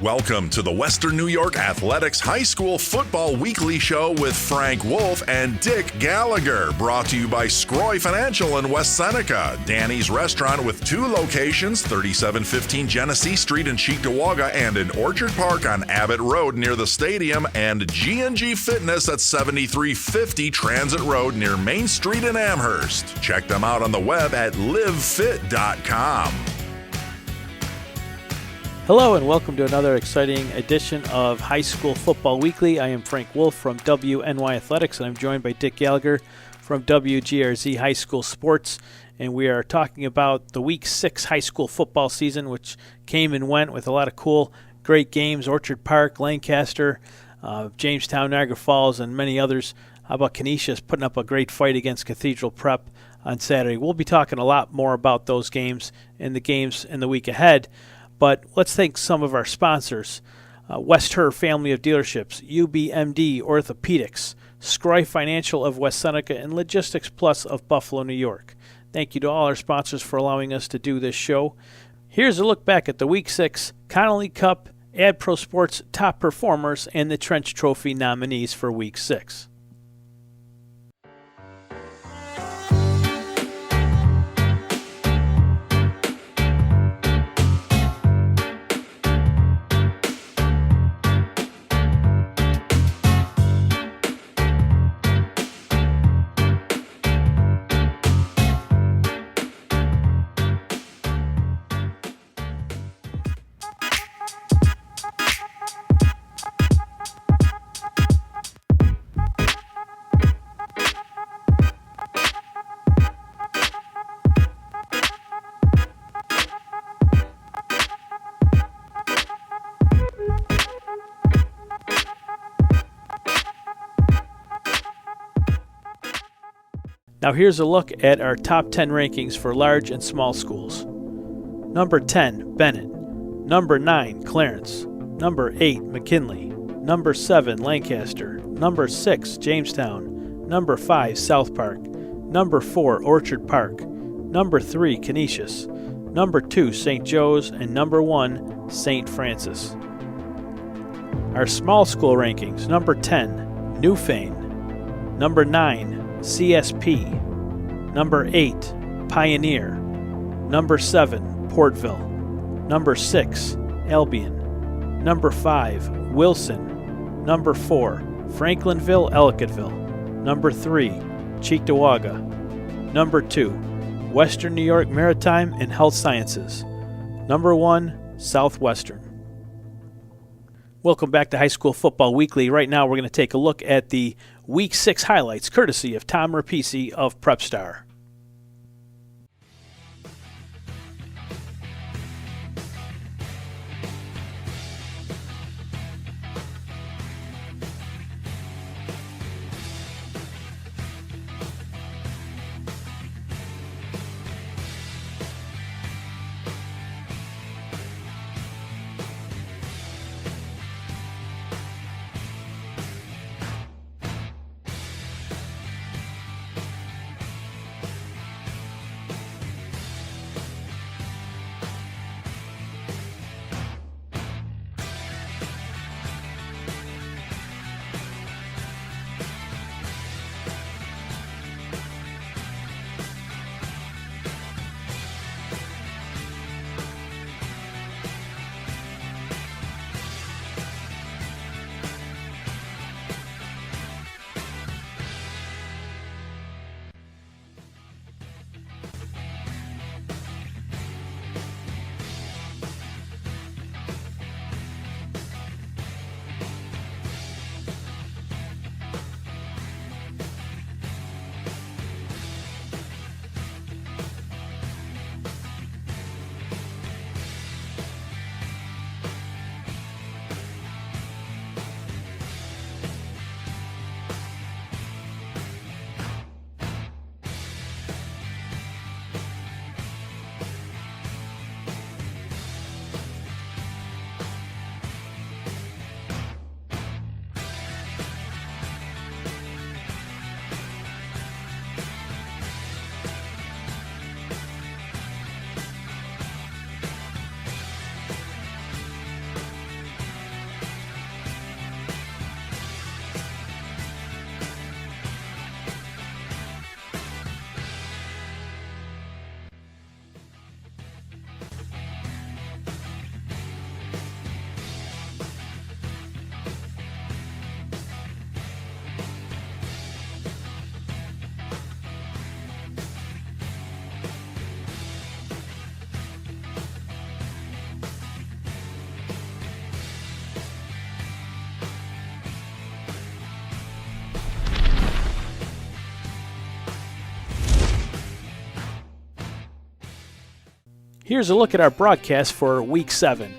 Welcome to the Western New York Athletics High School Football Weekly Show with Frank Wolf and Dick Gallagher, brought to you by Scroy Financial in West Seneca, Danny's Restaurant with 2 locations, 3715 Genesee Street in Cheektowaga and in Orchard Park on Abbott Road near the stadium, and G&G Fitness at 7350 Transit Road near Main Street in Amherst. Check them out on the web at livefit.com. Hello and welcome to another exciting edition of High School Football Weekly. I am Frank Wolf from WNY Athletics, and I'm joined by Dick Gallagher from WGRZ High School Sports. And we are talking about the Week 6 high school football season, which came and went with a lot of cool, great games. Orchard Park, Lancaster, Jamestown, Niagara Falls, and many others. How about Canisius putting up a great fight against Cathedral Prep on Saturday? We'll be talking a lot more about those games and the games in the week ahead. But let's thank some of our sponsors. West Her Family of Dealerships, UBMD Orthopedics, Scroy Financial of West Seneca, and Logistics Plus of Buffalo, New York. Thank you to all our sponsors for allowing us to do this show. Here's a look back at the Week 6 Connolly Cup AdPro Sports Top Performers and the Trench Trophy nominees for Week 6. Now here's a look at our top 10 rankings for large and small schools. Number 10, Bennett. Number 9, Clarence. Number 8, McKinley. Number 7, Lancaster. Number 6, Jamestown. Number 5, South Park. Number 4, Orchard Park. Number 3, Canisius. Number 2, St. Joe's. And number 1, St. Francis. Our small school rankings. Number 10, Newfane. Number 9, CSP. Number 8, Pioneer. Number 7, Portville. Number 6, Albion. Number 5, Wilson. Number 4, Franklinville, Ellicottville. Number 3, Cheektowaga. Number 2, Western New York Maritime and Health Sciences. Number 1, Southwestern. Welcome back to High School Football Weekly. Right now we're going to take a look at the Week 6 highlights, courtesy of Tom Repicci of Prepstar. Here's a look at our broadcast for Week 7,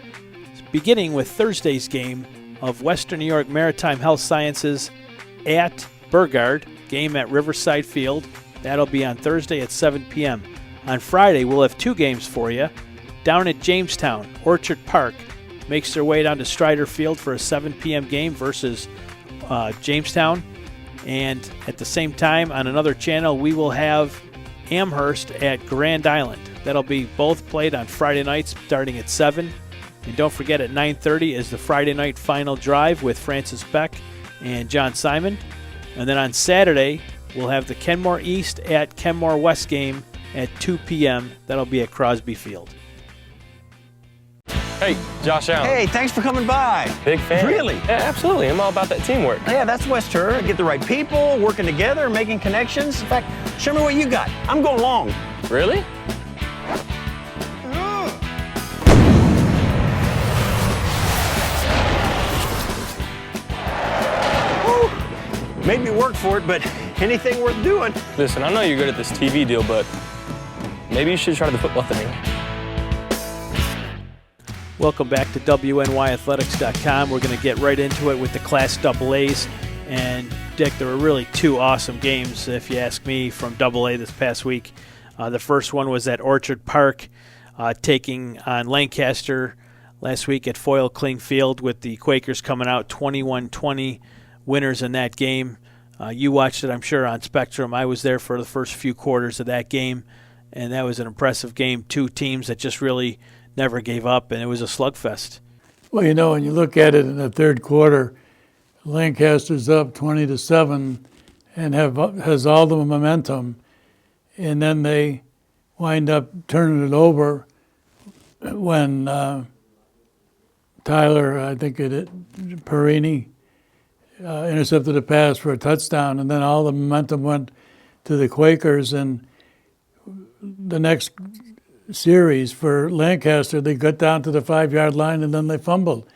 beginning with Thursday's game of Western New York Maritime Health Sciences at Burgard, game at Riverside Field. That'll be on Thursday at 7 p.m. On Friday, we'll have 2 games for you. Down at Jamestown, Orchard Park makes their way down to Strider Field for a 7 p.m. game versus Jamestown. And at the same time, on another channel, we will have Amherst at Grand Island. That'll be both played on Friday nights starting at 7. And don't forget, at 9:30 is the Friday night final drive with Francis Beck and John Simon. And then on Saturday, we'll have the Kenmore East at Kenmore West game at 2 p.m. That'll be at Crosby Field. Hey, Josh Allen. Hey, thanks for coming by. Big fan. Really? Yeah, absolutely. I'm all about that teamwork. Yeah, that's West Her. Get the right people, working together, making connections. In fact, show me what you got. I'm going long. Really? Woo. Made me work for it, but anything worth doing. Listen, I know you're good at this TV deal, but maybe you should try the football thing. Welcome back to WNYathletics.com. We're going to get right into it with the Class AA's. And, Dick, there were really 2 awesome games, if you ask me, from AA this past week. The first one was at Orchard Park, taking on Lancaster last week at Foyle Kling Field, with the Quakers coming out 21-20 winners in that game. You watched it, I'm sure, on Spectrum. I was there for the first few quarters of that game, and that was an impressive game. 2 teams that just really never gave up, and it was a slugfest. Well, you know, when you look at it in the third quarter, Lancaster's up 20-7 and has all the momentum, and then they wind up turning it over when Tyler, I think Perini, intercepted a pass for a touchdown, and then all the momentum went to the Quakers. And the next series for Lancaster, they got down to the 5-yard line and then they fumbled.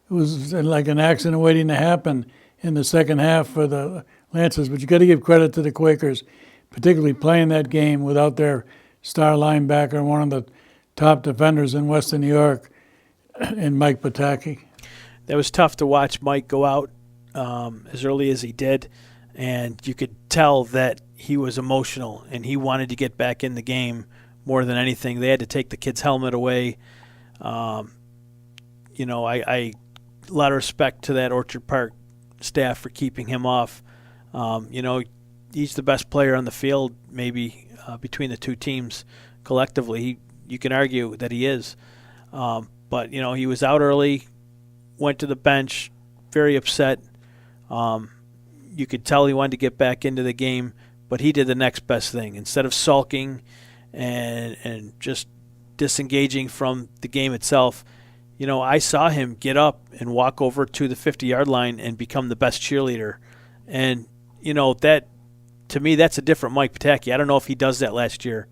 It was like an accident waiting to happen in the second half for the Lancers. But you got to give credit to the Quakers, particularly playing that game without their star linebacker, one of the top defenders in Western New York, and Mike Pataki. That was tough to watch Mike go out as early as he did, and you could tell that he was emotional and he wanted to get back in the game more than anything. They had to take the kid's helmet away. You know, I a lot of respect to that Orchard Park staff for keeping him off. You know, he's the best player on the field, maybe between the 2 teams collectively. You can argue that he is. But, you know, he was out early, went to the bench, very upset. You could tell he wanted to get back into the game, but he did the next best thing. Instead of sulking and just disengaging from the game itself, you know, I saw him get up and walk over to the 50-yard line and become the best cheerleader. And, you know, that, to me, that's a different Mike Pataki. I don't know if he does that last year,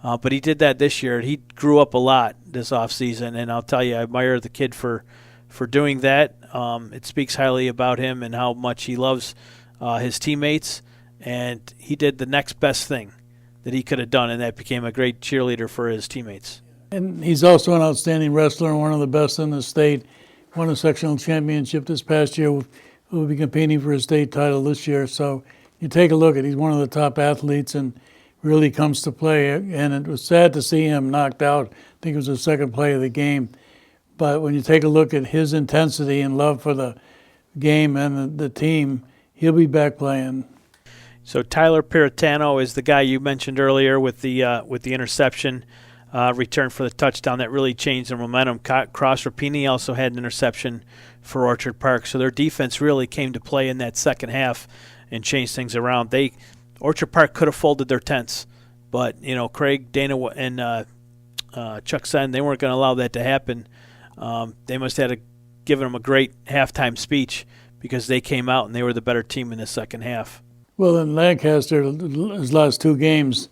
but he did that this year. He grew up a lot this offseason, and I'll tell you, I admire the kid for doing that. It speaks highly about him and how much he loves his teammates, and he did the next best thing that he could have done, and that became a great cheerleader for his teammates. And he's also an outstanding wrestler and one of the best in the state. Won a sectional championship this past year. Will be competing for a state title this year. So you take a look at, he's one of the top athletes and really comes to play. And it was sad to see him knocked out. I think it was the second play of the game. But when you take a look at his intensity and love for the game and the team, he'll be back playing. So Tyler Piratano is the guy you mentioned earlier with the interception return for the touchdown that really changed the momentum. Cross Rapini also had an interception for Orchard Park, so their defense really came to play in that second half and changed things around. Orchard Park could have folded their tents, but you know, Craig, Dana, and Chuck Sen, they weren't going to allow that to happen. They must have given them a great halftime speech because they came out and they were the better team in the second half. Well, in Lancaster, his last 2 games,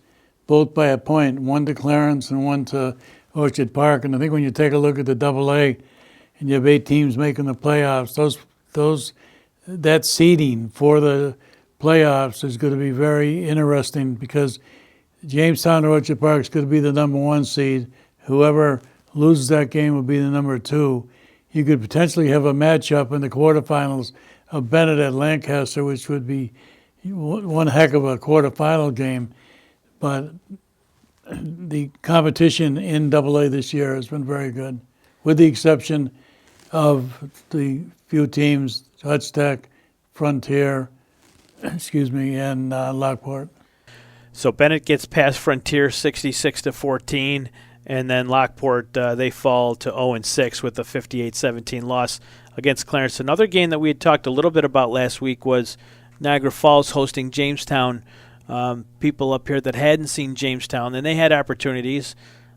both by a point, one to Clarence and one to Orchard Park. And I think when you take a look at the AA, and you have 8 teams making the playoffs, that seeding for the playoffs is going to be very interesting because Jamestown or Orchard Park is going to be the number 1 seed, whoever loses that game will be the number 2. You could potentially have a matchup in the quarterfinals of Bennett at Lancaster, which would be one heck of a quarterfinal game. But the competition in AA this year has been very good, with the exception of the few teams, Hutch Tech, Frontier, and Lockport. So Bennett gets past Frontier 66-14, and then Lockport, they fall to 0-6 with a 58-17 loss against Clarence. Another game that we had talked a little bit about last week was Niagara Falls hosting Jamestown. People up here that hadn't seen Jamestown, and they had opportunities,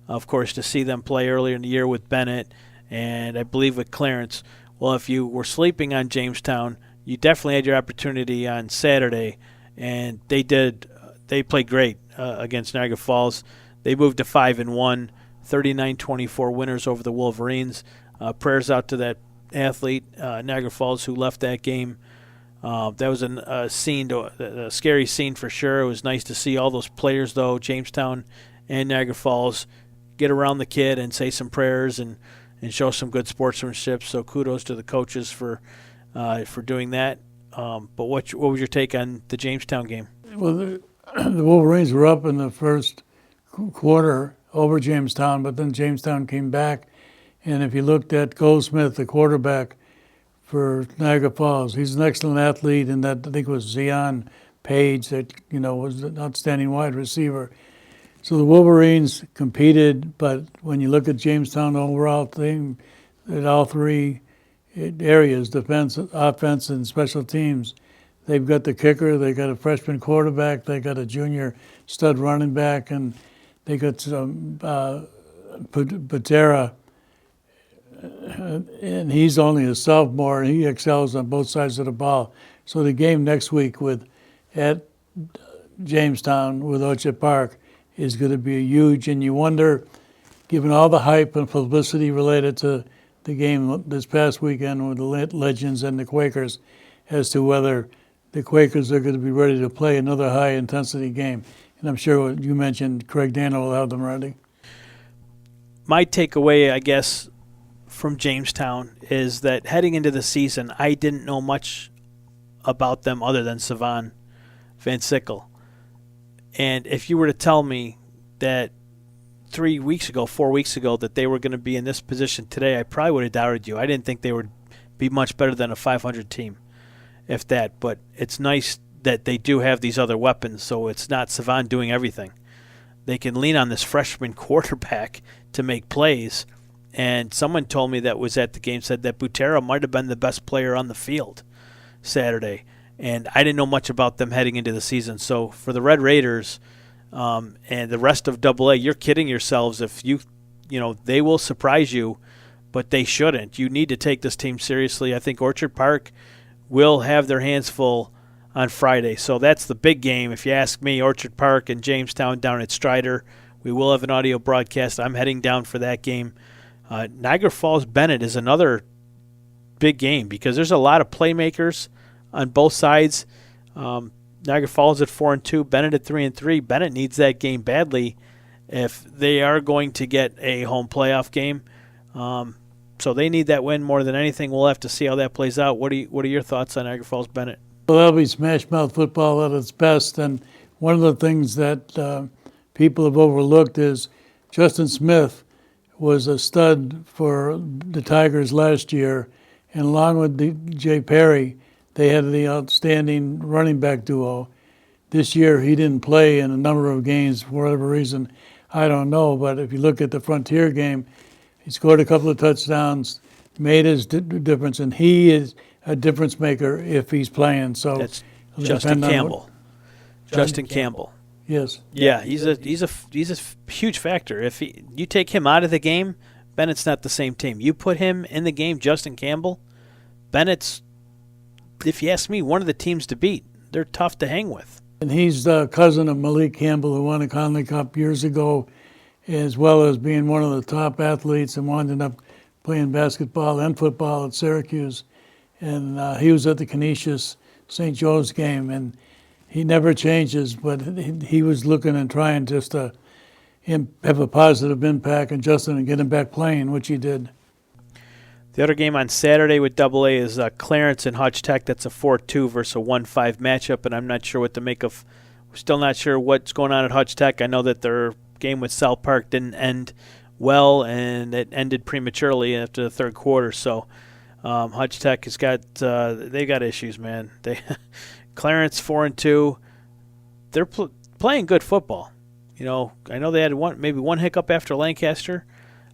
of course, to see them play earlier in the year with Bennett and I believe with Clarence. Well, if you were sleeping on Jamestown, you definitely had your opportunity on Saturday, and they did. They played great against Niagara Falls. They moved to 5-1, 39-24 winners over the Wolverines. Prayers out to that athlete, Niagara Falls, who left that game. That was a scary scene for sure. It was nice to see all those players, though, Jamestown and Niagara Falls, get around the kid and say some prayers and show some good sportsmanship. So kudos to the coaches for doing that. But what was your take on the Jamestown game? Well, the Wolverines were up in the first quarter over Jamestown, but then Jamestown came back. And if you looked at Goldsmith, the quarterback for Niagara Falls, he's an excellent athlete, and that I think it was Zion Page that was an outstanding wide receiver. So the Wolverines competed, but when you look at Jamestown overall thing, at all three areas, defense, offense, and special teams, they've got the kicker, they got a freshman quarterback, they got a junior stud running back, and they got some Patera, and he's only a sophomore, and he excels on both sides of the ball. So the game next week at Jamestown with Orchard Park is going to be huge, and you wonder, given all the hype and publicity related to the game this past weekend with the Legends and the Quakers, as to whether the Quakers are going to be ready to play another high-intensity game. And I'm sure what you mentioned, Craig Daniel will have them ready. My takeaway, I guess, from Jamestown is that heading into the season, I didn't know much about them other than Savan Van Sickle. And if you were to tell me that 4 weeks ago, that they were going to be in this position today, I probably would have doubted you. I didn't think they would be much better than a 500 team, if that. But it's nice that they do have these other weapons, so it's not Savan doing everything. They can lean on this freshman quarterback to make plays. And someone told me that was at the game, said that Butera might have been the best player on the field Saturday. And I didn't know much about them heading into the season. So for the Red Raiders and the rest of AA, you're kidding yourselves if they will surprise you, but they shouldn't. You need to take this team seriously. I think Orchard Park will have their hands full on Friday. So that's the big game. If you ask me, Orchard Park and Jamestown down at Strider. We will have an audio broadcast. I'm heading down for that game. Niagara Falls Bennett is another big game because there's a lot of playmakers on both sides. Niagara Falls at 4-2, Bennett at 3-3. Bennett needs that game badly if they are going to get a home playoff game. So they need that win more than anything. We'll have to see how that plays out. What are your thoughts on Niagara Falls Bennett? Well, that'll be smash mouth football at its best. And one of the things that people have overlooked is Justin Smith was a stud for the Tigers last year, and along with Jay Perry, they had the outstanding running back duo. This year, he didn't play in a number of games for whatever reason. I don't know, but if you look at the Frontier game, he scored a couple of touchdowns, made his difference, and he is a difference maker if he's playing. So that's Justin Campbell. Justin Campbell. Yes. Yeah, he's a huge factor. If you take him out of the game, Bennett's not the same team. You put him in the game, Justin Campbell, Bennett's, if you ask me, one of the teams to beat. They're tough to hang with. And he's the cousin of Malik Campbell, who won a Connolly Cup years ago, as well as being one of the top athletes and wound up playing basketball and football at Syracuse. And he was at the Canisius St. Joe's game, and he never changes, but he was looking and trying just to, have a positive impact on Justin and get him back playing, which he did. The other game on Saturday with AA is Clarence and Hutch Tech. That's a 4-2 versus a 1-5 matchup, and I'm not sure what to make of. We're still not sure what's going on at Hutch Tech. I know that their game with South Park didn't end well, and it ended prematurely after the third quarter. So Hutch Tech has got they got issues, man. Clarence 4-2. They're playing good football. You know, I know they had maybe one hiccup after Lancaster.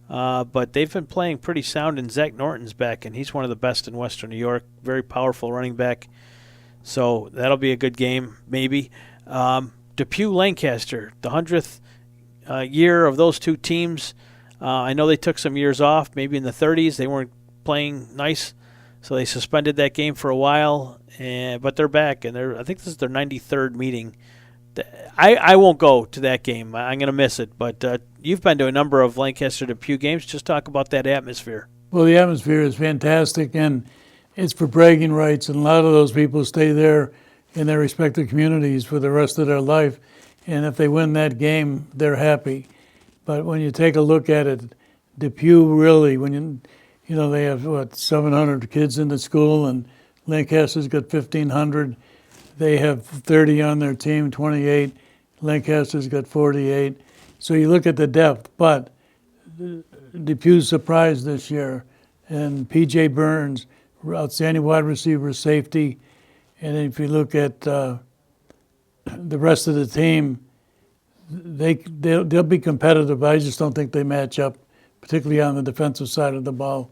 But they've been playing pretty sound, and Zach Norton's back, and he's one of the best in Western New York. Very powerful running back. So that'll be a good game, maybe. Depew-Lancaster, the 100th year of those two teams. I know they took some years off, maybe in the 30s. They weren't playing nice, so they suspended that game for a while. But they're back, and I think this is their 93rd meeting. I won't go to that game. I'm going to miss it. But you've been to a number of Lancaster Depew games. Just talk about that atmosphere. Well, the atmosphere is fantastic, and it's for bragging rights, and a lot of those people stay there in their respective communities for the rest of their life. And if they win that game, they're happy. But when you take a look at it, Depew really, when you know they have 700 kids in the school, and Lancaster's got 1,500. They have 30 on their team, 28. Lancaster's got 48. So you look at the depth, but Depew's surprised this year. And P.J. Burns, outstanding wide receiver, safety. And if you look at the rest of the team, they'll be competitive. I just don't think they match up, particularly on the defensive side of the ball.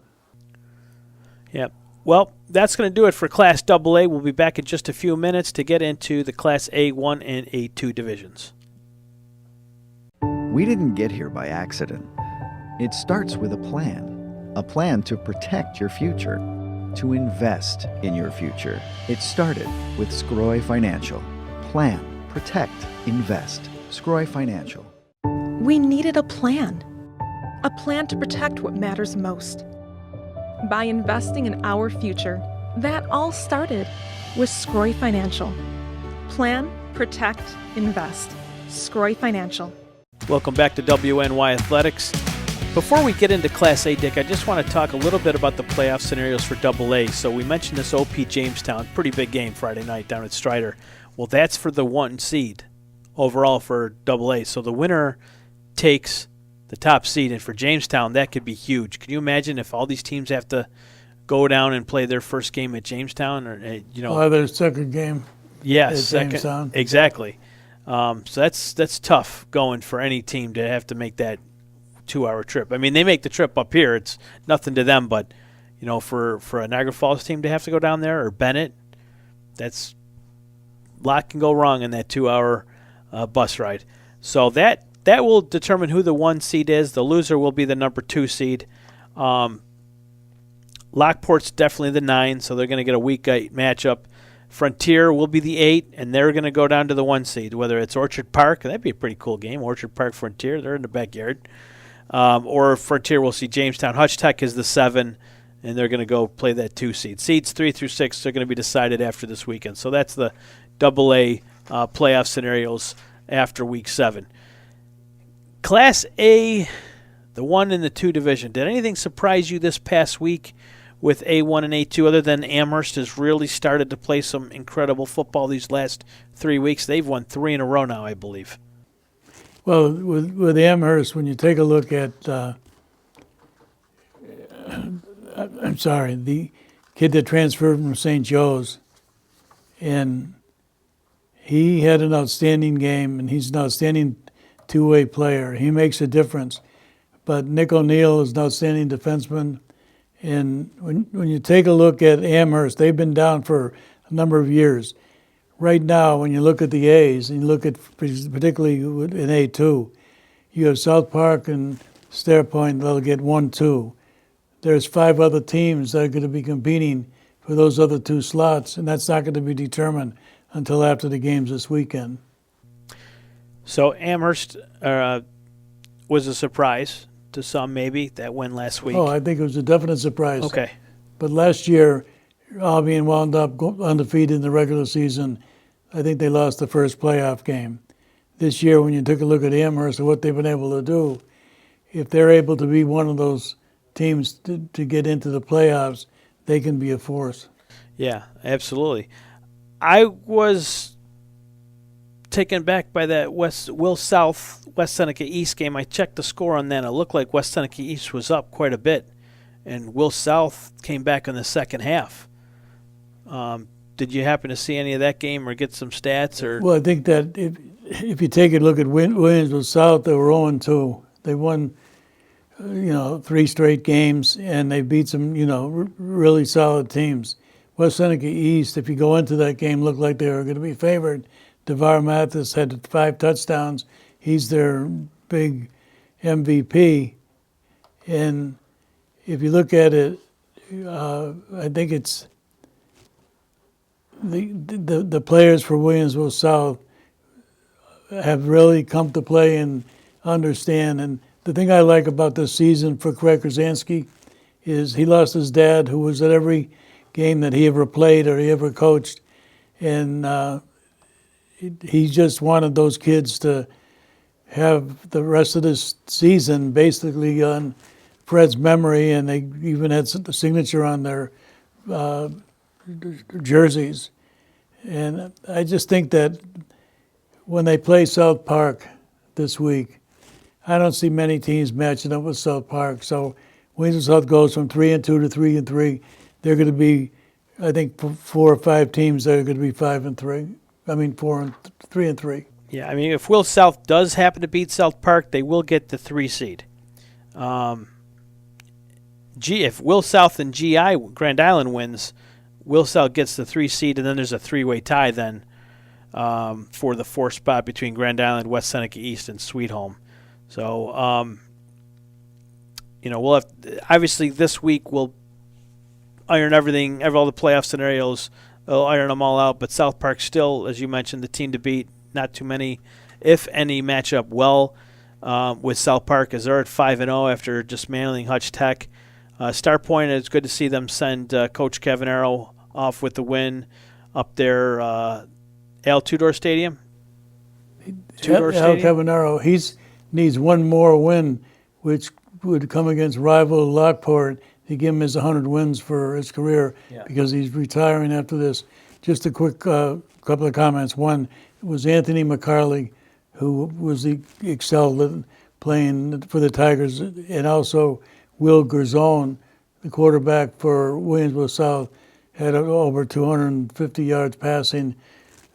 Yep. Well, that's going to do it for Class AA. We'll be back in just a few minutes to get into the Class A1 and A2 divisions. We didn't get here by accident. It starts with a plan to protect your future, to invest in your future. It started with Scroy Financial. Plan, protect, invest. Scroy Financial. We needed a plan to protect what matters most. By investing in our future, that all started with Scroy Financial. Plan, protect, invest. Scroy Financial. Welcome back to WNY Athletics. Before we get into Class A, Dick, I just want to talk a little bit about the playoff scenarios for AA. So we mentioned this OP Jamestown, pretty big game Friday night down at Strider. Well, that's for the 1 seed overall for AA. So the winner takes the top seed, and for Jamestown, that could be huge. Can you imagine if all these teams have to go down and play their first game at Jamestown, or their second game? Yes, at second, Jamestown. Exactly. So that's tough going for any team to have to make that 2-hour trip. I mean, they make the trip up here; it's nothing to them. But for a Niagara Falls team to have to go down there, or Bennett, that's a lot can go wrong in that 2-hour bus ride. So that will determine who the 1 seed is. The loser will be the number 2 seed. Lockport's definitely the 9, so they're going to get a week 8 matchup. Frontier will be the 8, and they're going to go down to the 1 seed, whether it's Orchard Park. That'd be a pretty cool game. Orchard Park, Frontier, they're in the backyard. Or Frontier will see Jamestown. Hutch Tech is the 7, and they're going to go play that 2 seed. Seeds 3 through 6 are going to be decided after this weekend. So that's the AA playoff scenarios after Week 7. Class A, the 1 and the 2 division. Did anything surprise you this past week with A1 and A2 other than Amherst has really started to play some incredible football these last 3 weeks? They've won 3 in a row now, I believe. Well, with Amherst, when you take a look at, the kid that transferred from St. Joe's, and he had an outstanding game, and he's an outstanding two-way player. He makes a difference. But Nick O'Neill is an outstanding defenseman. And when you take a look at Amherst, they've been down for a number of years. Right now, when you look at the A's, and you look at particularly in A2, you have South Park and Stair Point, they'll get 1-2. There's 5 other teams that are going to be competing for those other 2 slots, and that's not going to be determined until after the games this weekend. So Amherst was a surprise to some, maybe, that win last week. Oh, I think it was a definite surprise. Okay. But last year, Albion wound up undefeated in the regular season. I think they lost the first playoff game. this year, when you took a look at Amherst and what they've been able to do, if they're able to be one of those teams to get into the playoffs, they can be a force. Yeah, absolutely. I was taken back by that Will South West Seneca East game. I checked the score on that. It looked like West Seneca East was up quite a bit, and Will South came back in the second half. Did you happen to see any of that game or get some stats? Or Well, I think that if you take a look at Williamsville South, they were 0-2. They won, 3 straight games, and they beat some, really solid teams. West Seneca East, if you go into that game, looked like they were going to be favored. DeVar Mathis had 5 touchdowns. He's their big MVP. And if you look at it, I think it's the players for Williamsville South have really come to play and understand. And the thing I like about this season for Craig Krasinski is he lost his dad, who was at every game that he ever played or he ever coached. And he just wanted those kids to have the rest of this season basically on Fred's memory, and they even had the signature on their jerseys. And I just think that when they play South Park this week, I don't see many teams matching up with South Park. So Williamsville South goes from 3-2 to 3-3. They're going to be, I think, 4 or 5 teams that are going to be 5-3. 3-3. yeah, I mean, if Will South does happen to beat South Park, they will get the 3 seed. If Will South and GI Grand Island wins, Will South gets the 3 seed, and then there's a 3-way tie then for the 4th spot between Grand Island, West Seneca East, and Sweet Home. So, we'll have obviously this week we'll iron everything, all the playoff scenarios. They'll iron them all out. But South Park still, as you mentioned, the team to beat. Not too many, if any, match up well with South Park, as they're at 5-0 after dismantling Hutch Tech. Star Point, it's good to see them send Coach Kevin Arrow off with the win up there. Al Tudor Stadium. Al Kevin Arrow, he needs one more win, which would come against rival Lockport to give him his 100 wins for his career, because he's retiring after this. Just a quick couple of comments. One was Anthony McCarley, who was excelled playing for the Tigers, and also Will Gerzone, the quarterback for Williamsville South, had over 250 yards passing,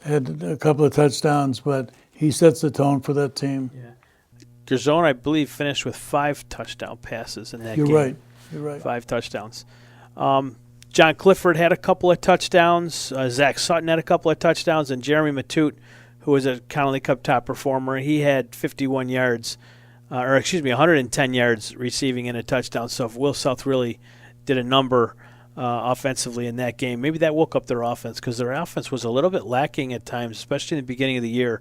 had a couple of touchdowns, but he sets the tone for that team. Yeah. Gerzone, I believe, finished with 5 touchdown passes in that game. You're right. 5 touchdowns. John Clifford had a couple of touchdowns. Zach Sutton had a couple of touchdowns. And Jeremy Matute, who was a Connolly Cup top performer, he had 51 yards, 110 yards receiving and a touchdown. So if Will South really did a number offensively in that game, maybe that woke up their offense, because their offense was a little bit lacking at times, especially in the beginning of the year.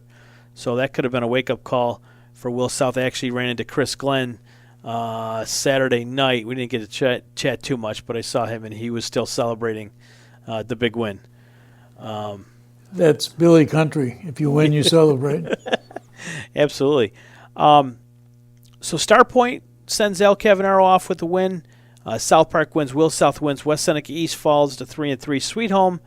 So that could have been a wake-up call for Will South. They actually ran into Chris Glenn Saturday night. We didn't get to chat too much, but I saw him, and he was still celebrating the big win. That's Billy Country. If you win, you celebrate. Absolutely. So Star Point sends Al Cavanaro off with the win. South Park wins. Will South wins. West Seneca East falls to 3-3. Sweet Home,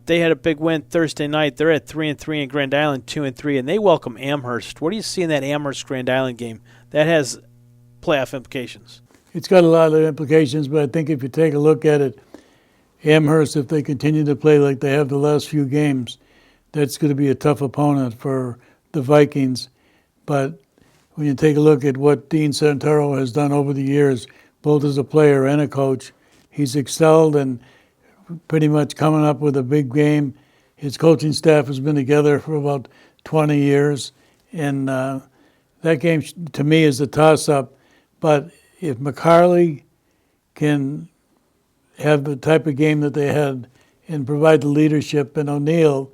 they had a big win Thursday night. They're at 3-3, and Grand Island 2-3, and they welcome Amherst. What do you see in that Amherst Grand Island game? That has playoff implications. It's got a lot of implications, but I think if you take a look at it, Amherst, if they continue to play like they have the last few games, that's going to be a tough opponent for the Vikings. But when you take a look at what Dean Santoro has done over the years, both as a player and a coach, he's excelled and pretty much coming up with a big game. His coaching staff has been together for about 20 years, and that game, to me, is a toss-up. But if McCarley can have the type of game that they had and provide the leadership, and O'Neill,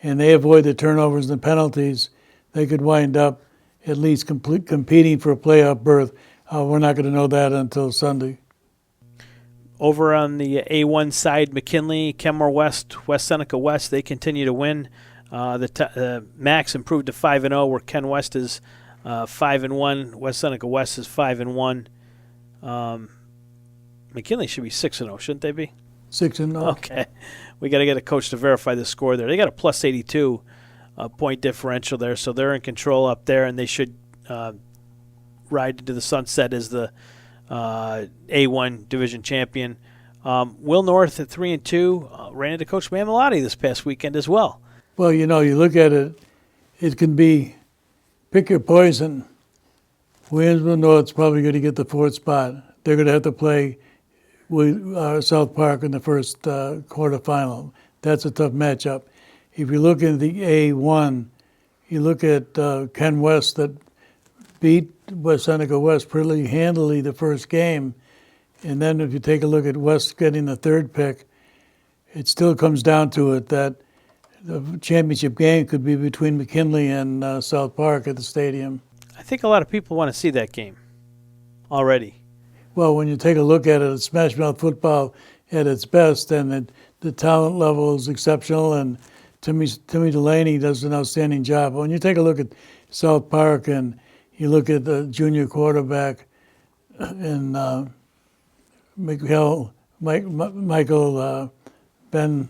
and they avoid the turnovers and penalties, they could wind up at least competing for a playoff berth. We're not going to know that until Sunday. Over on the A1 side, McKinley, Kenmore West, West Seneca West, they continue to win. Max improved to 5-0, where Ken West is 5-1. West Seneca West is 5-1. McKinley should be 6-0, shouldn't they be? 6-0. Okay. We got to get a coach to verify the score there. They got a plus 82 point differential there, so they're in control up there, and they should ride into the sunset as the A1 division champion. Will North at 3-2 ran into Coach Mamalotti this past weekend as well. Well, you look at it, it can be pick your poison. Williamsville North's probably going to get the fourth spot. They're going to have to play with South Park in the first quarterfinal. That's a tough matchup. If you look at the A1, you look at Ken West that beat West Seneca West pretty handily the first game. And then if you take a look at West getting the third pick, it still comes down to it that the championship game could be between McKinley and South Park at the stadium. I think a lot of people want to see that game already. Well, when you take a look at it, it's Smash Mouth football at its best, and the talent level is exceptional, and Timmy Delaney does an outstanding job. When you take a look at South Park and you look at the junior quarterback and Michael Penburn.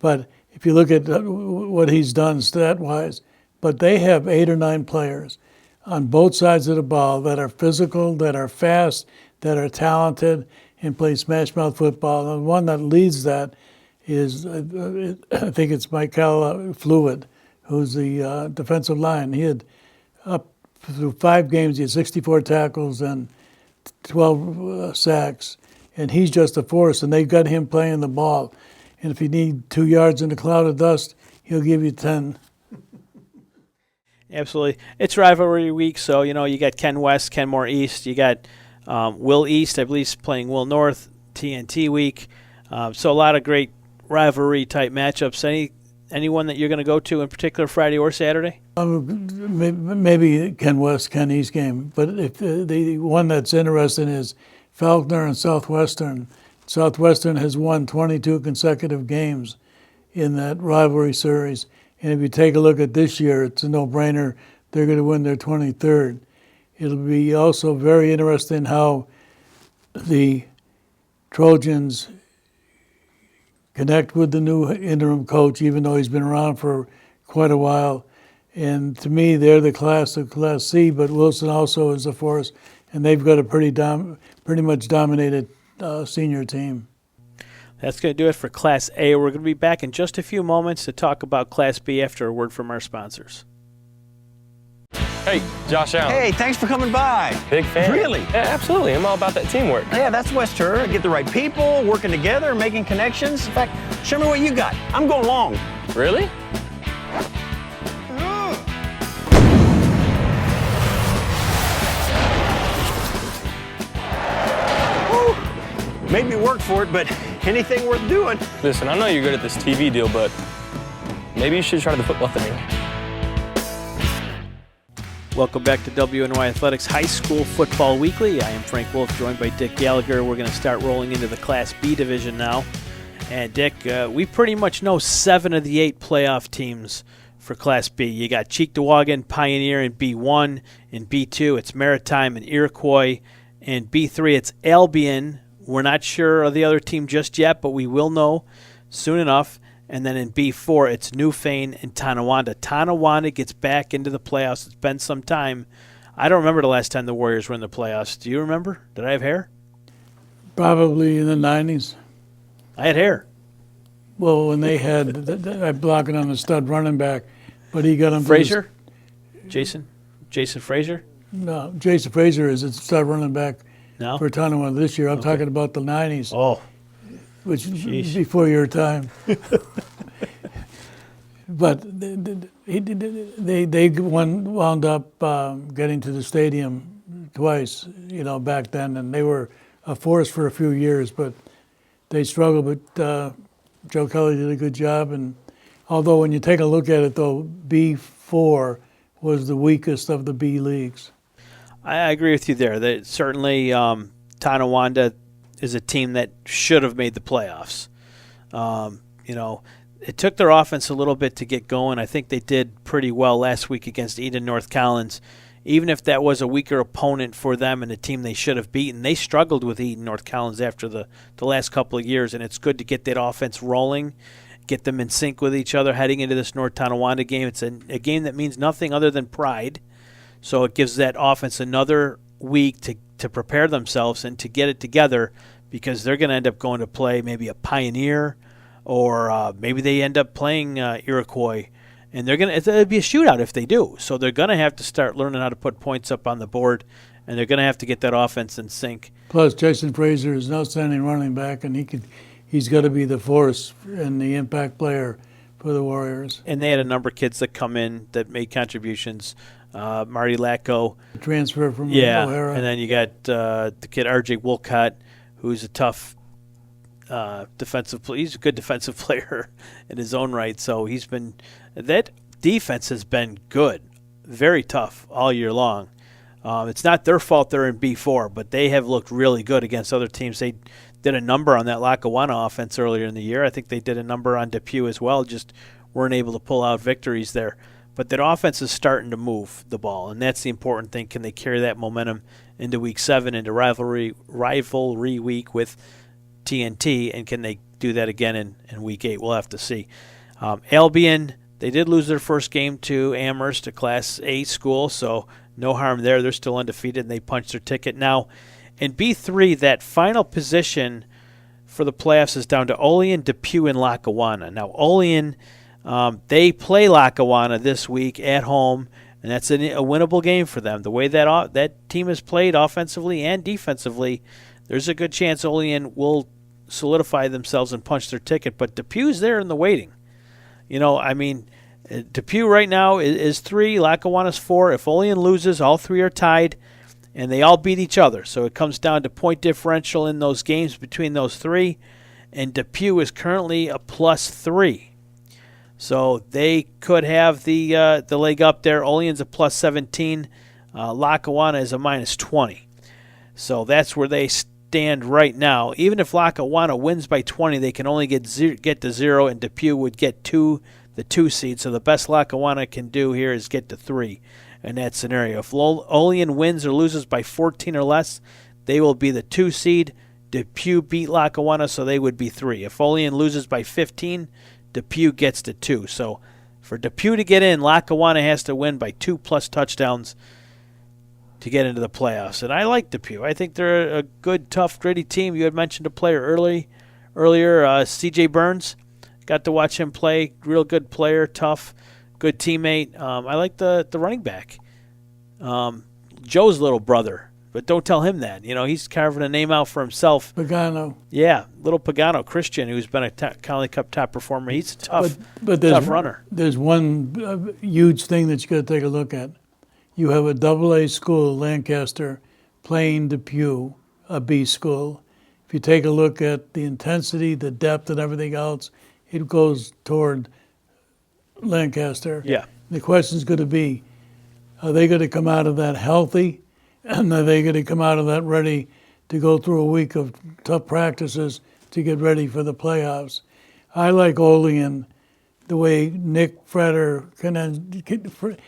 But if you look at what he's done stat-wise, but they have 8 or 9 players on both sides of the ball that are physical, that are fast, that are talented, and play smash mouth football. And the one that leads that is, I think it's Michael Fluid, who's the defensive line. He had up through 5 games, he had 64 tackles and 12 sacks. And he's just a force, and they've got him playing the ball. And if you need 2 yards in a cloud of dust, he'll give you 10. Absolutely. It's rivalry week, so, you got Ken West, Kenmore East. You got Will East, I believe, is playing Will North, TNT week. So a lot of great rivalry-type matchups. Anyone that you're going to go to in particular Friday or Saturday? Maybe Ken West, Ken East game. But if the one that's interesting is Faulkner and Southwestern. Southwestern has won 22 consecutive games in that rivalry series. And if you take a look at this year, it's a no-brainer. They're going to win their 23rd. It'll be also very interesting how the Trojans connect with the new interim coach, even though he's been around for quite a while. And to me, they're the class of Class C, but Wilson also is a force, and they've got a pretty much dominated senior team. That's going to do it for Class A. We're going to be back in just a few moments to talk about Class B after a word from our sponsors. Hey, Josh Allen. Hey, thanks for coming by. Big fan. Really? Yeah, absolutely. I'm all about that teamwork. Yeah, that's West Her. Get the right people, working together, making connections. In fact, show me what you got. I'm going long. Really? Made me work for it, but anything worth doing. Listen, I know you're good at this TV deal, but maybe you should try the football thing. Welcome back to WNY Athletics High School Football Weekly. I am Frank Wolf, joined by Dick Gallagher. We're going to start rolling into the Class B division now. And Dick, we pretty much know 7 of the 8 playoff teams for Class B. You got Cheektowaga, Pioneer in B1. In B2, it's Maritime and Iroquois. In B3, it's Albion. We're not sure of the other team just yet, but we will know soon enough. And then in B4, it's Newfane and Tonawanda. Tonawanda gets back into the playoffs. It's been some time. I don't remember the last time the Warriors were in the playoffs. Do you remember? Did I have hair? Probably in the 90s. I had hair. Well, when they had, I'm blocking on the stud running back, but he got him. Frazier? Jason Frazier? No, Jason Frazier is a stud running back No? for Tonawanda this year. I'm talking about the 90s. Oh. Which is before your time. But they wound up getting to the stadium twice, back then, and they were a force for a few years, but they struggled. But Joe Kelly did a good job, and although when you take a look at it, though, B4 was the weakest of the B leagues. I agree with you there. That certainly Tonawanda is a team that should have made the playoffs. It took their offense a little bit to get going. I think they did pretty well last week against Eden North Collins. Even if that was a weaker opponent for them and a team they should have beaten, they struggled with Eden North Collins after the last couple of years, and it's good to get that offense rolling, get them in sync with each other heading into this North Tonawanda game. It's a game that means nothing other than pride, so it gives that offense another week to prepare themselves and to get it together, because they're going to end up going to play maybe a Pioneer, or maybe they end up playing Iroquois, and it'll be a shootout if they do. So they're going to have to start learning how to put points up on the board, and they're going to have to get that offense in sync. Plus, Jason Fraser is an outstanding running back, and he's got to be the force and the impact player for the Warriors. And they had a number of kids that come in that made contributions. Marty Lacko. Transfer from O'Hara. And then you got the kid R.J. Wolcott, who's a tough defensive player. He's a good defensive player in his own right. So that defense has been good, very tough all year long. It's not their fault they're in B4, but they have looked really good against other teams. They did a number on that Lackawanna offense earlier in the year. I think they did a number on Depew as well, just weren't able to pull out victories there. But that offense is starting to move the ball, and that's the important thing. Can they carry that momentum into Week 7, into rivalry week with TNT, and can they do that again in Week 8? We'll have to see. Albion, they did lose their first game to Amherst, a Class A school, so no harm there. They're still undefeated, and they punched their ticket. Now, in B3, that final position for the playoffs is down to Olean, Depew, and Lackawanna. Now, Olean, they play Lackawanna this week at home, and that's a winnable game for them. The way that team has played offensively and defensively, there's a good chance Olean will solidify themselves and punch their ticket. But Depew's there in the waiting. Depew right now is 3, Lackawanna's 4. If Olean loses, all 3 are tied, and they all beat each other. So it comes down to point differential in those games between those 3, and Depew is currently a +3. So they could have the leg up there. Olean's a +17. Lackawanna is a -20. So that's where they stand right now. Even if Lackawanna wins by 20, they can only get to 0, and Depew would get the 2 seed. So the best Lackawanna can do here is get to 3 in that scenario. If Olean wins or loses by 14 or less, they will be the 2 seed. Depew beat Lackawanna, so they would be 3. If Olean loses by 15, Depew gets to 2. So for Depew to get in, Lackawanna has to win by 2+ touchdowns to get into the playoffs. And I like Depew. I think they're a good, tough, gritty team. You had mentioned a player earlier, C.J. Burns. Got to watch him play. Real good player, tough, good teammate. I like the running back. Joe's little brother. But don't tell him that. He's carving a name out for himself. Pagano. Yeah, little Pagano, Christian, who's been a Connolly Cup top performer. He's a tough runner. There's one huge thing that you got to take a look at. You have a AA school, Lancaster, playing Depew, a B school. If you take a look at the intensity, the depth, and everything else, it goes toward Lancaster. Yeah. The question's going to be, are they going to come out of that healthy? And are they going to come out of that ready to go through a week of tough practices to get ready for the playoffs? I like Olean the way Nick Frater Canagello,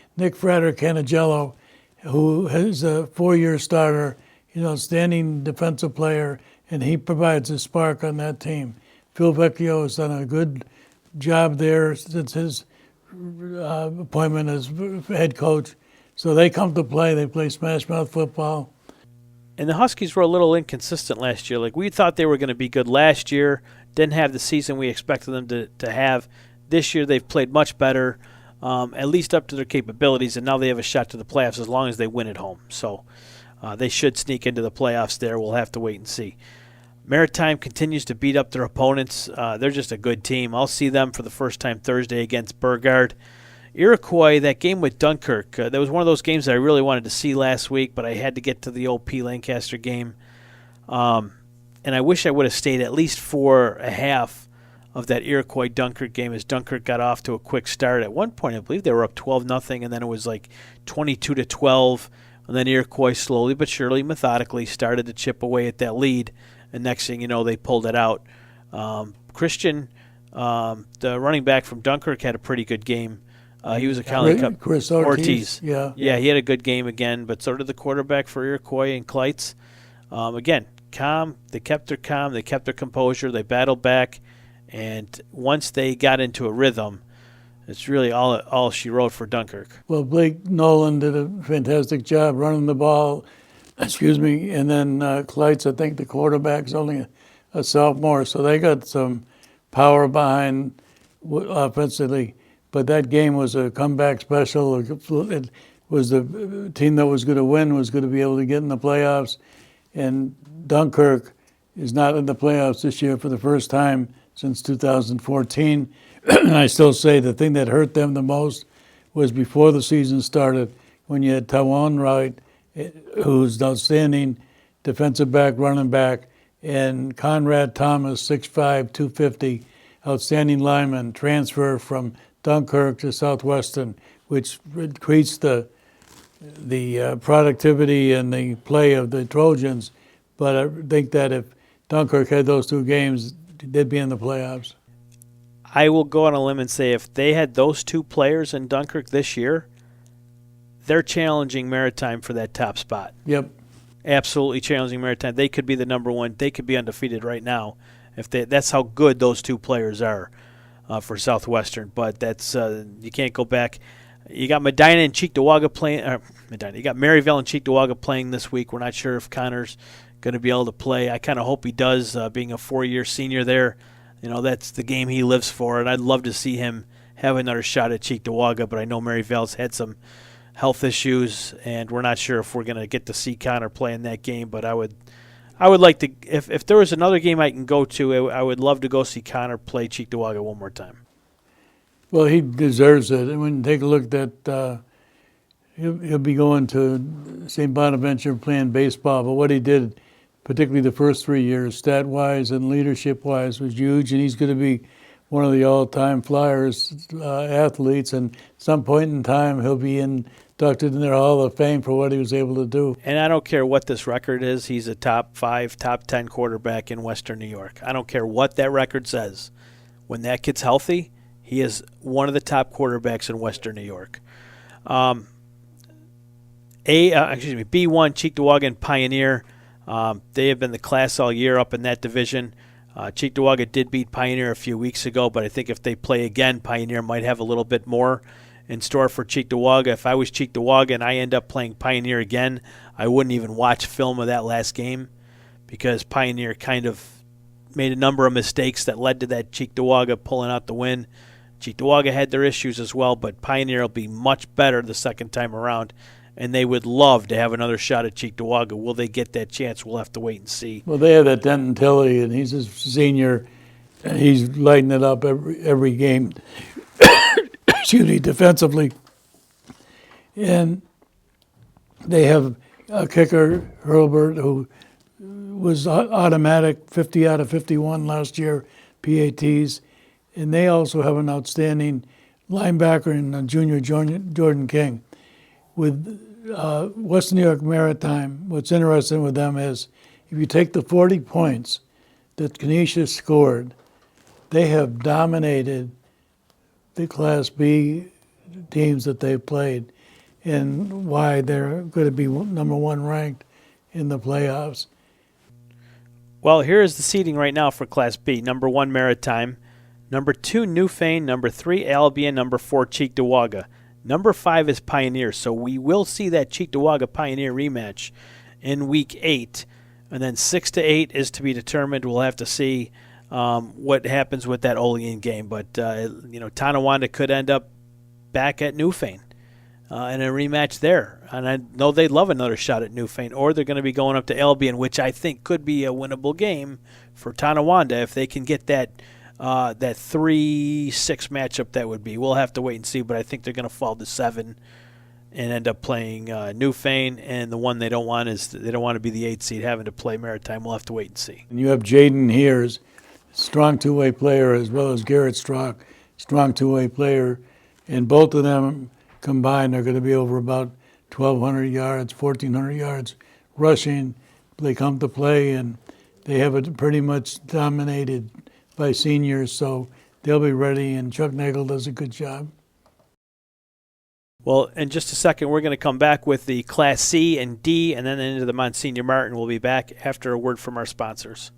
who is a 4-year starter, outstanding defensive player, and he provides a spark on that team. Phil Vecchio has done a good job there since his appointment as head coach. So they come to play. They play smash mouth football. And the Huskies were a little inconsistent last year. Like, we thought they were going to be good last year. Didn't have the season we expected them to have. This year they've played much better, at least up to their capabilities, and now they have a shot to the playoffs as long as they win at home. So they should sneak into the playoffs there. We'll have to wait and see. Maritime continues to beat up their opponents. They're just a good team. I'll see them for the first time Thursday against Burgard. Iroquois, that game with Dunkirk, that was one of those games that I really wanted to see last week, but I had to get to the OP Lancaster game. And I wish I would have stayed at least for a half of that Iroquois-Dunkirk game as Dunkirk got off to a quick start. At one point, I believe they were up 12-0, and then it was like 22-12, and then Iroquois slowly but surely, methodically started to chip away at that lead, and next thing you know, they pulled it out. Christian The running back from Dunkirk had a pretty good game. He was a Connolly Cup. Chris Ortiz. Yeah, he had a good game again, but so did the quarterback for Iroquois and Kleitz. Again, calm. They kept their calm. They kept their composure. They battled back, and once they got into a rhythm, it's really all she wrote for Dunkirk. Well, Blake Nolan did a fantastic job running the ball. Excuse me, and then Kleitz, I think the quarterback's only a sophomore, so they got some power behind offensively. But that game was a comeback special. It was the team that was going to win was going to be able to get in the playoffs. And Dunkirk is not in the playoffs this year for the first time since 2014. And I still say the thing that hurt them the most was before the season started when you had Tawan Wright, who's outstanding defensive back, running back, and Conrad Thomas, 6'5", 250, outstanding lineman, transfer from Dunkirk to Southwestern, which increased the productivity and the play of the Trojans. But I think that if Dunkirk had those two games, they'd be in the playoffs. I will go on a limb and say if they had those two players in Dunkirk this year, they're challenging Maritime for that top spot. Yep. Absolutely challenging Maritime. They could be the number one. They could be undefeated right now. That's how good those two players are for Southwestern. But that's you can't go back. You got Medina and Cheektowaga playing. You got Maryville and Cheektowaga playing this week. We're not sure if Connor's going to be able to play. I kind of hope he does, being a 4-year senior there. That's the game he lives for, and I'd love to see him have another shot at Cheektowaga, but I know Maryville's had some health issues, and we're not sure if we're going to get to see Connor play in that game, but I would like to, if there was another game I can go to, I would love to go see Connor play Cheektowaga one more time. Well, he deserves it. And when you take a look at that, he'll be going to St. Bonaventure playing baseball, but what he did, particularly the first 3 years, stat-wise and leadership-wise, was huge, and he's going to be one of the all-time Flyers athletes, and at some point in time he'll be inducted in their Hall of Fame for what he was able to do. And I don't care what this record is, he's a top 5, top 10 quarterback in Western New York. I don't care what that record says. When that kid's healthy, he is one of the top quarterbacks in Western New York. B1, Cheektowaga and Pioneer. They have been the class all year up in that division. Cheektowaga did beat Pioneer a few weeks ago, but I think if they play again, Pioneer might have a little bit more in store for Cheektowaga. If I was Cheektowaga and I end up playing Pioneer again, I wouldn't even watch film of that last game because Pioneer kind of made a number of mistakes that led to that Cheektowaga pulling out the win. Cheektowaga had their issues as well, but Pioneer will be much better the second time around. And they would love to have another shot at Cheektowaga. Will they get that chance? We'll have to wait and see. Well, they have that Denton Tilley, and he's a senior, and he's lighting it up every game, excuse me, defensively. And they have a kicker, Hurlbert, who was automatic, 50 out of 51 last year, PATs. And they also have an outstanding linebacker in junior Jordan King. With Western New York Maritime, what's interesting with them is if you take the 40 points that Canisius scored, they have dominated the Class B teams that they've played and why they're going to be number one ranked in the playoffs. Well, here is the seeding right now for Class B. Number 1, Maritime. Number 2, Newfane. Number 3, Albion. Number 4, Cheektowaga. Number 5 is Pioneer, so we will see that Cheektowaga-Pioneer rematch in Week 8. And then 6 to 8 is to be determined. We'll have to see what happens with that Olean game. But, Tonawanda could end up back at Newfane in a rematch there. And I know they'd love another shot at Newfane, or they're going to be going up to Albion, which I think could be a winnable game for Tonawanda if they can get that 3-6 matchup that would be. We'll have to wait and see, but I think they're going to fall to 7 and end up playing Newfane, and the one they don't want is they don't want to be the 8th seed having to play Maritime. We'll have to wait and see. And you have Jaden Heers, strong two-way player, as well as Garrett Strock, strong two-way player, and both of them combined are going to be over about 1,200 yards, 1,400 yards rushing. They come to play, and they have it pretty much dominated by seniors, so they'll be ready, and Chuck Nagel does a good job. Well, in just a second, we're going to come back with the Class C and D, and then into the Monsignor Martin. We'll be back after a word from our sponsors.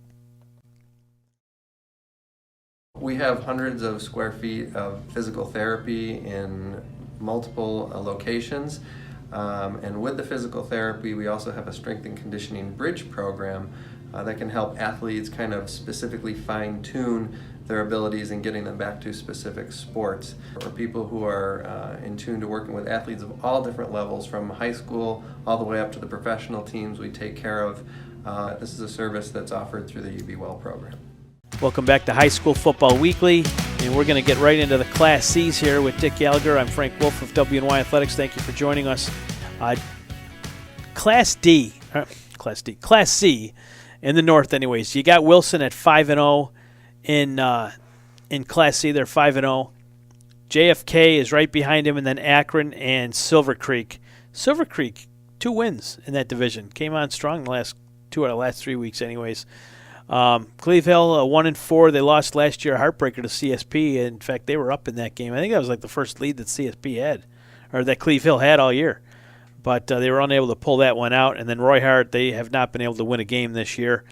We have hundreds of square feet of physical therapy in multiple locations. And with the physical therapy, we also have a strength and conditioning bridge program that can help athletes kind of specifically fine-tune their abilities in getting them back to specific sports. For people who are in tune to working with athletes of all different levels, from high school all the way up to the professional teams, we take care of. This is a service that's offered through the UB Well program. Welcome back to High School Football Weekly, and we're going to get right into the Class C's here with Dick Gallagher. I'm Frank Wolf of WNY Athletics. Thank you for joining us. Class C in the North, anyways. You got Wilson at 5-0 in Class C. They're 5-0. JFK is right behind him, and then Akron and Silver Creek. Silver Creek, 2 wins in that division. Came on strong the last 2 out of the last 3 weeks, anyways. Cleve Hill 1-4. They lost last year, a heartbreaker to CSP. In fact, they were up in that game. I think that was like the first lead that CSP had, or that Cleve Hill had all year. But they were unable to pull that one out. And then Roy Hart, they have not been able to win a game this year.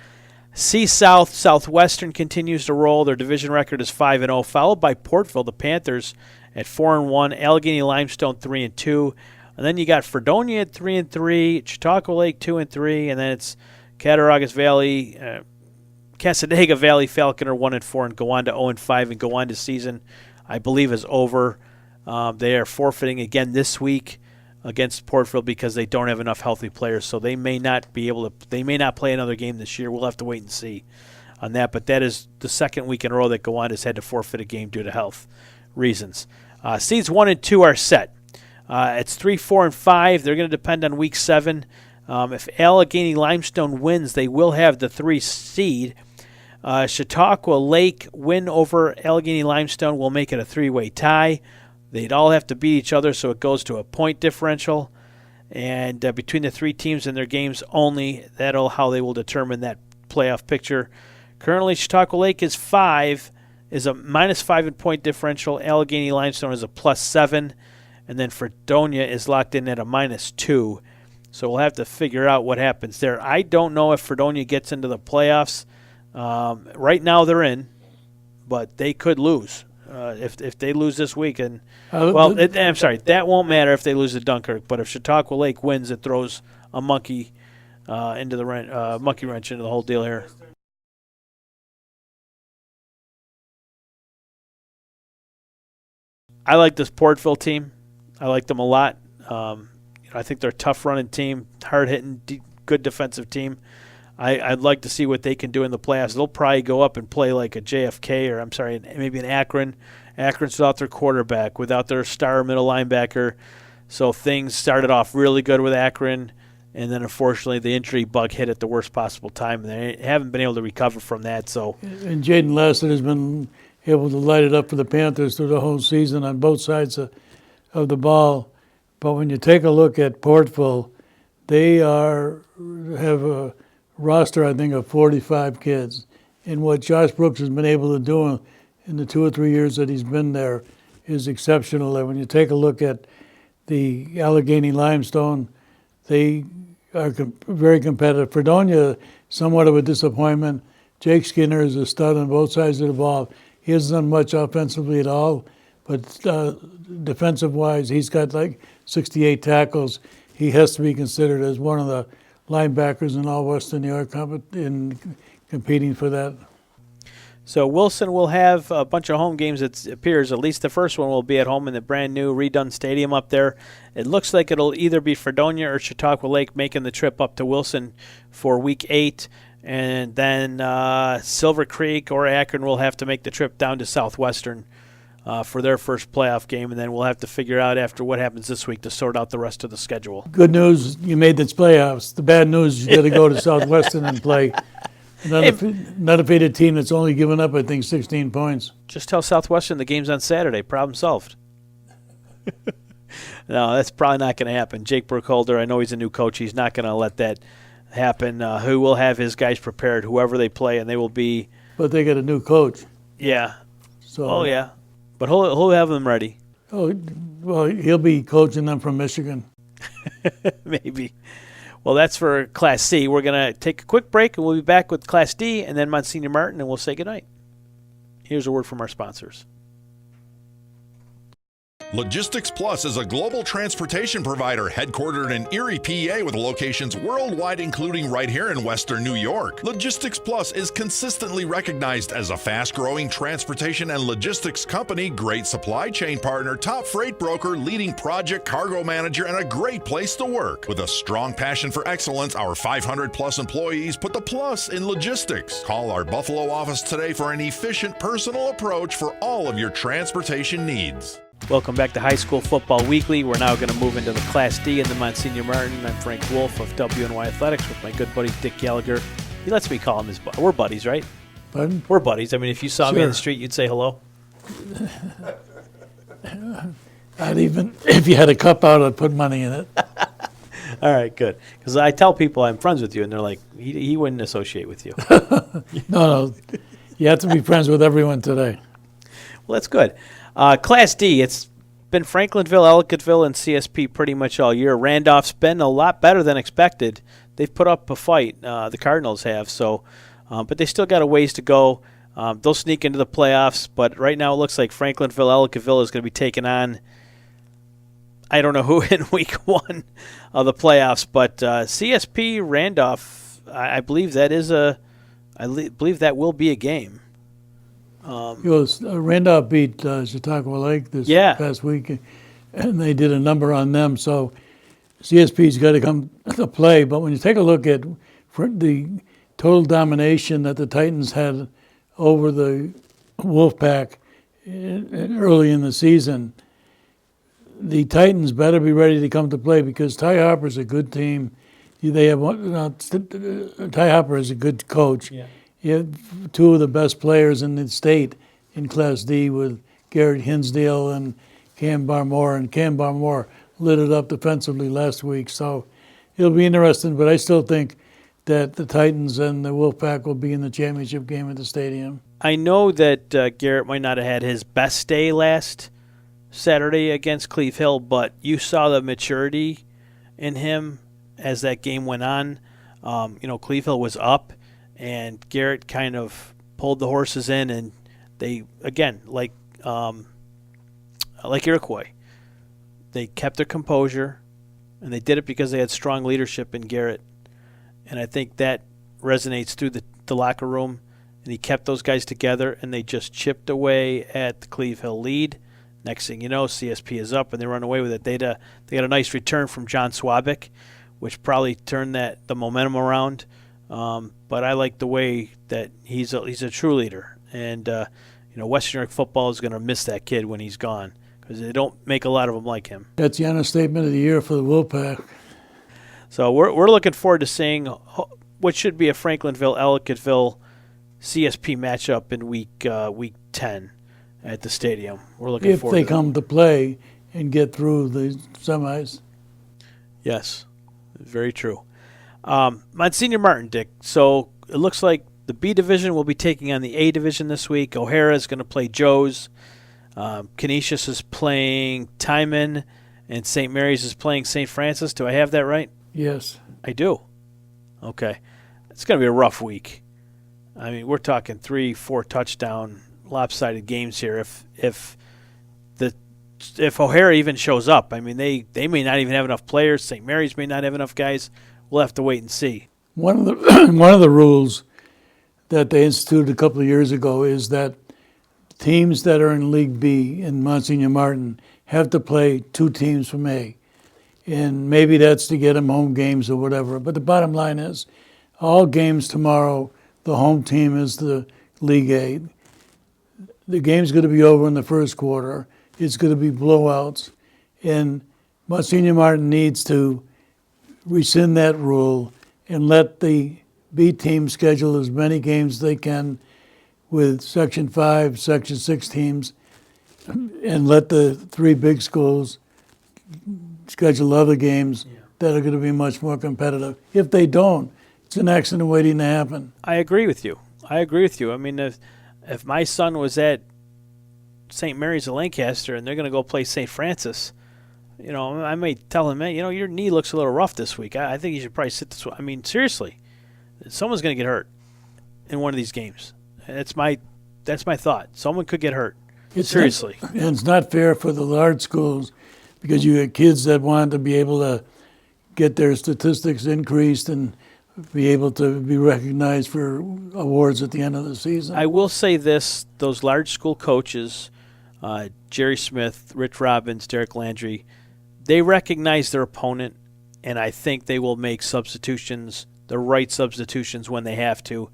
C South, Southwestern continues to roll. Their division record is 5-0, followed by Portville, the Panthers, at 4-1. Allegheny Limestone 3-2. And then you got Fredonia at 3-3, Chautauqua Lake 2-3, and then it's Cattaraugus Valley, Cassadaga Valley Falconer 1-4, and Gowanda 0-5. And Gowanda's season, I believe, is over. They are forfeiting again this week against Portville because they don't have enough healthy players, so they may not be able to. They may not play another game this year. We'll have to wait and see on that. But that is the second week in a row that Gowanda's had to forfeit a game due to health reasons. Seeds 1 and 2 are set. It's 3, 4, and 5. They're going to depend on week 7. If Allegheny Limestone wins, they will have the 3 seed. Chautauqua Lake win over Allegheny Limestone will make it a 3-way tie. They'd all have to beat each other, so it goes to a point differential. And between the 3 teams and their games only, that'll how they will determine that playoff picture. Currently, Chautauqua Lake is a -5 in point differential. Allegheny Limestone is a +7. And then Fredonia is locked in at a -2. So we'll have to figure out what happens there. I don't know if Fredonia gets into the playoffs. Right now they're in, but they could lose. If they lose this week, I'm sorry, that won't matter if they lose to Dunkirk. But if Chautauqua Lake wins, it throws a monkey into the monkey wrench into the whole deal here. I like this Portville team. I like them a lot. I think they're a tough running team, hard hitting, good defensive team. I'd like to see what they can do in the playoffs. They'll probably go up and play like a JFK or, maybe an Akron. Akron's without their quarterback, without their star middle linebacker. So things started off really good with Akron, and then unfortunately the injury bug hit at the worst possible time, and they haven't been able to recover from that. And Jaden Lassett has been able to light it up for the Panthers through the whole season on both sides of the ball. But when you take a look at Portville, they have a roster, I think, of 45 kids. And what Josh Brooks has been able to do in the 2 or 3 years that he's been there is exceptional. And when you take a look at the Allegheny Limestone, they are very competitive. Fredonia, somewhat of a disappointment. Jake Skinner is a stud on both sides of the ball. He hasn't done much offensively at all, but defensive-wise, he's got like 68 tackles. He has to be considered as one of the linebackers in all Western New York in competing for that. So Wilson will have a bunch of home games, it appears. At least the first one will be at home in the brand-new redone stadium up there. It looks like it'll either be Fredonia or Chautauqua Lake making the trip up to Wilson for Week 8. And then Silver Creek or Akron will have to make the trip down to Southwestern for their first playoff game, and then we'll have to figure out after what happens this week to sort out the rest of the schedule. Good news, you made this playoffs. The bad news, you got to go to Southwestern and play an undefeated team that's only given up, I think, 16 points. Just tell Southwestern the game's on Saturday. Problem solved. No, that's probably not going to happen. Jake Burkholder, I know he's a new coach. He's not going to let that happen. Who will have his guys prepared, whoever they play, and they will be. But they got a new coach. Yeah. So, Oh, yeah. But he'll have them ready. Oh, well, he'll be coaching them from Michigan. Maybe. Well, that's for Class C. We're going to take a quick break, and we'll be back with Class D and then Monsignor Martin, and we'll say goodnight. Here's a word from our sponsors. Logistics Plus is a global transportation provider headquartered in Erie, PA, with locations worldwide, including right here in Western New York. Logistics Plus is consistently recognized as a fast-growing transportation and logistics company, great supply chain partner, top freight broker, leading project cargo manager, and a great place to work. With a strong passion for excellence, our 500-plus employees put the plus in logistics. Call our Buffalo office today for an efficient, personal approach for all of your transportation needs. Welcome back to High School Football Weekly. We're now going to move into the Class D and the Monsignor Martin. I'm Frank Wolf of WNY Athletics with my good buddy Dick Gallagher. He lets me call him his buddy. We're buddies, right? Pardon? We're buddies. I mean, if you saw me Sure. in the street, you'd say hello. I'd even, if you had a cup out, I'd put money in it. All right, good. Because I tell people I'm friends with you, and they're like, he wouldn't associate with you. No, you have to be friends with everyone today. Well, that's good. Class D, it's been Franklinville, Ellicottville, and CSP pretty much all year. Randolph's been a lot better than expected. They've put up a fight, the Cardinals have, so, but they still got a ways to go. They'll sneak into the playoffs, but right now it looks like Franklinville, Ellicottville is going to be taking on, I don't know who in week one of the playoffs, but CSP, Randolph, I believe that is I believe that will be a game. Randolph beat Chautauqua Lake this past week, and they did a number on them. So CSP's got to come to play. But when you take a look at the total domination that the Titans had over the Wolfpack early in the season, the Titans better be ready to come to play because Ty Hopper's a good team. They have Ty Hopper is a good coach. Yeah. You have two of the best players in the state in Class D with Garrett Hinsdale and Cam Barmore. And Cam Barmore lit it up defensively last week. So it'll be interesting, but I still think that the Titans and the Wolfpack will be in the championship game at the stadium. I know that Garrett might not have had his best day last Saturday against Cleve Hill, but you saw the maturity in him as that game went on. Cleve Hill was up, and Garrett kind of pulled the horses in, and they, again, like Iroquois, they kept their composure, and they did it because they had strong leadership in Garrett. And I think that resonates through the locker room, and he kept those guys together, and they just chipped away at the Cleve Hill lead. Next thing you know, CSP is up, and they run away with it. They got a nice return from John Swabick, which probably turned the momentum around. But I like the way that he's a true leader, and Western New York football is going to miss that kid when he's gone because they don't make a lot of them like him. That's the understatement of the year for the Wolfpack. So we're looking forward to seeing what should be a Franklinville Ellicottville CSP matchup in week 10 at the stadium. We're looking if forward they to come to play and get through the semis. Yes, very true. Monsignor Martin, Dick. So it looks like the B division will be taking on the A division this week. O'Hara is going to play Joe's. Canisius is playing Timon, and St. Mary's is playing St. Francis. Do I have that right? Yes. I do. Okay. It's going to be a rough week. I mean, we're talking 3-4 touchdown lopsided games here. If O'Hara even shows up, I mean, they may not even have enough players. St. Mary's may not have enough guys. We'll have to wait and see. One of the rules that they instituted a couple of years ago is that teams that are in League B in Monsignor Martin have to play two teams from A. And maybe that's to get them home games or whatever. But the bottom line is, all games tomorrow, the home team is the League A. The game's going to be over in the first quarter. It's going to be blowouts. And Monsignor Martin needs to rescind that rule and let the B team schedule as many games as they can with Section 5, Section 6 teams, and let the three big schools schedule other games that are going to be much more competitive. If they don't, it's an accident waiting to happen. I agree with you. I mean, if my son was at St. Mary's of Lancaster and they're going to go play St. Francis, I may tell him, man, your knee looks a little rough this week. I think you should probably sit this way. I mean, seriously, someone's going to get hurt in one of these games. That's my thought. Someone could get hurt. Seriously. And it's not fair for the large schools because you get kids that want to be able to get their statistics increased and be able to be recognized for awards at the end of the season. I will say this, those large school coaches, Jerry Smith, Rich Robbins, Derek Landry, they recognize their opponent, and I think they will make substitutions, the right substitutions when they have to.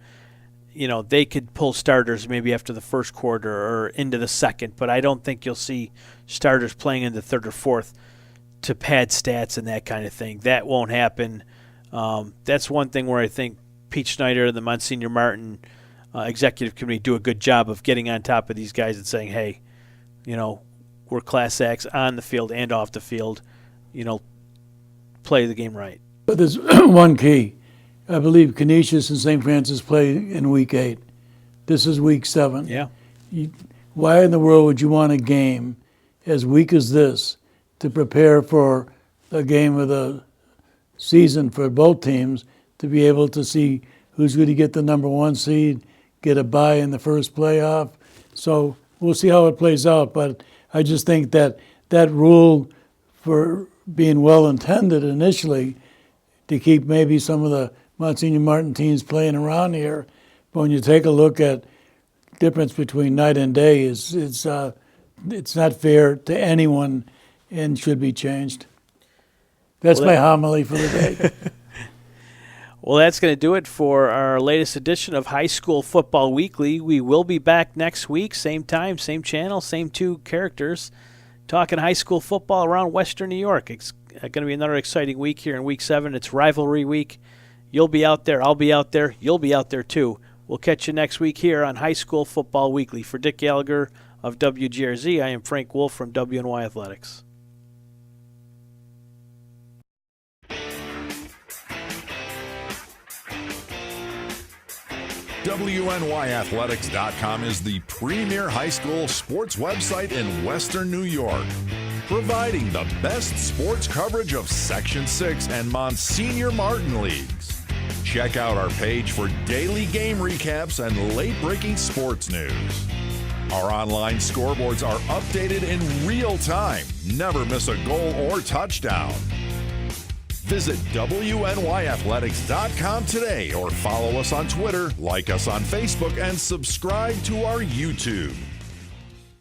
They could pull starters maybe after the first quarter or into the second, but I don't think you'll see starters playing in the third or fourth to pad stats and that kind of thing. That won't happen. That's one thing where I think Pete Schneider and the Monsignor Martin executive committee do a good job of getting on top of these guys and saying, hey, we're class acts on the field and off the field. Play the game right. But there's one key. I believe Canisius and St. Francis play in Week 8. This is Week 7. Yeah. Why in the world would you want a game as weak as this to prepare for a game of the season for both teams to be able to see who's going to get the number 1 seed, get a bye in the first playoff? So we'll see how it plays out, but I just think that rule for being well-intended initially to keep maybe some of the Monsignor Martin teams playing around here, but when you take a look at difference between night and day, it's not fair to anyone and should be changed. That's my homily for the day. Well, that's going to do it for our latest edition of High School Football Weekly. We will be back next week, same time, same channel, same 2 characters, talking high school football around Western New York. It's going to be another exciting week here in Week 7. It's rivalry week. You'll be out there. I'll be out there. You'll be out there, too. We'll catch you next week here on High School Football Weekly. For Dick Gallagher of WGRZ, I am Frank Wolf from WNY Athletics. WNYathletics.com is the premier high school sports website in Western New York, providing the best sports coverage of Section 6 and Monsignor Martin leagues. Check out our page for daily game recaps and late-breaking sports news. Our online scoreboards are updated in real time. Never miss a goal or touchdown. Visit WNYathletics.com today or follow us on Twitter, like us on Facebook, and subscribe to our YouTube.